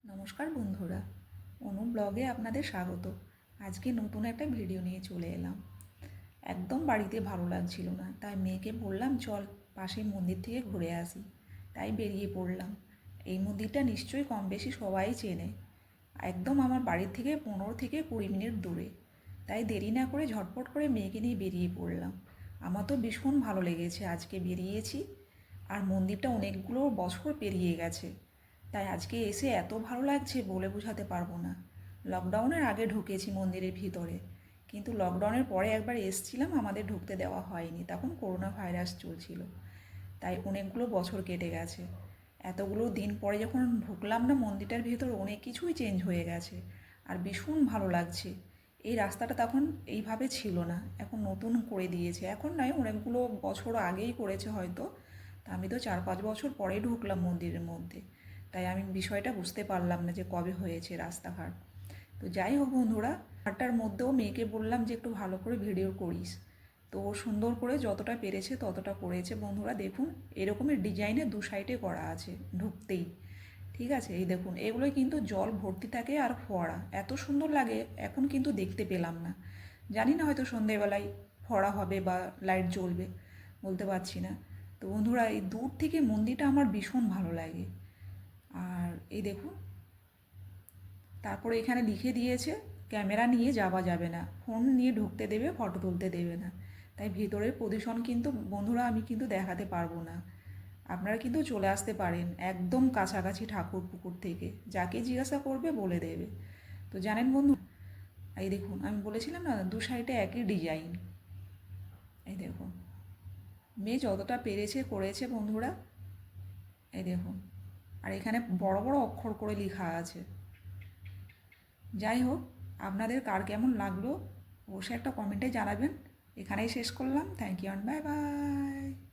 নমস্কার বন্ধুরা, অনু ব্লগে আপনাদের স্বাগত। আজকে নতুন একটা ভিডিও নিয়ে চলে এলাম। একদম বাড়িতে ভালো লাগছিল না, তাই মেয়েকে বললাম চল পাশের মন্দির থেকে ঘুরে আসি। তাই বেরিয়ে পড়লাম। এই মন্দিরটা নিশ্চয়ই কম বেশি সবাই চেনে। একদম আমার বাড়ির থেকে 15 থেকে 20 মিনিট দূরে। তাই দেরি না করে ঝটপট করে মেয়েকে নিয়ে বেরিয়ে পড়লাম। আমার তো ভীষণ ভালো লেগেছে, আজকে বেরিয়েছি। আর মন্দিরটা অনেকগুলো বছর পেরিয়ে গেছে, তাই আজকে এসে এত ভালো লাগছে বলে বোঝাতে পারবো না। লকডাউনের আগে ঢুকেছি মন্দিরের ভিতরে, কিন্তু লকডাউনের পরে একবার এসছিলাম, আমাদের ঢুকতে দেওয়া হয়নি, তখন করোনা ভাইরাস চলছিল। তাই অনেকগুলো বছর কেটে গেছে। এতগুলো দিন পরে যখন ঢুকলাম না মন্দিরটার ভিতর, অনেক কিছুই চেঞ্জ হয়ে গেছে। আর ভীষণ ভালো লাগছে। এই রাস্তাটা তখন এইভাবে ছিল না, এখন নতুন করে দিয়েছে। এখন নয়, অনেকগুলো বছর আগেই করেছে হয়তো। তা আমি তো 4-5 বছর পরেই ঢুকলাম মন্দিরের মধ্যে, তাই আমি বিষয়টা বুঝতে পারলাম না যে কবে হয়েছে রাস্তাঘাট। তো যাই হোক বন্ধুরা, হাটটার মধ্যেও মেয়েকে বললাম যে একটু ভালো করে ভিডিও করিস। তো ও সুন্দর করে যতটা পেরেছে ততটা করেছে। বন্ধুরা দেখুন, এরকমের ডিজাইনে দু সাইডে করা আছে ঢুকতেই। ঠিক আছে, এই দেখুন, এগুলোই কিন্তু জল ভর্তি থাকে আর ফোয়ারা এত সুন্দর লাগে। এখন কিন্তু দেখতে পেলাম না, জানি না হয়তো সন্ধেবেলায় ফোয়ারা হবে বা লাইট জ্বলবে, বলতে পারছি না। তো বন্ধুরা, এই দূর থেকে মন্দিরটা আমার ভীষণ ভালো লাগে। আর এই দেখুন, তারপরে এখানে লিখে দিয়েছে ক্যামেরা নিয়ে যাওয়া যাবে না, ফোন নিয়ে ঢুকতে দেবে, ফটো তুলতে দেবে না। তাই ভিতরের পজিশন কিন্তু বন্ধুরা আমি কিন্তু দেখাতে পারবো না। আপনারা কিন্তু চলে আসতে পারেন, একদম কাছাকাছি ঠাকুর পুকুর থেকে, যাকে জিজ্ঞাসা করবে বলে দেবে। তো জানেন বন্ধু, এই দেখুন, আমি বলেছিলাম না দু সাইডে একই ডিজাইন। এই দেখুন, মেয়ে যতটা পেরেছে করেছে বন্ধুরা। এই দেখুন, আর এখানে বড় বড় অক্ষর করে লেখা আছে। যাই হোক, আপনাদের কার কেমন লাগলো অবশ্যই একটা কমেন্টে জানাবেন। এখানেই শেষ করলাম। Thank you and bye by.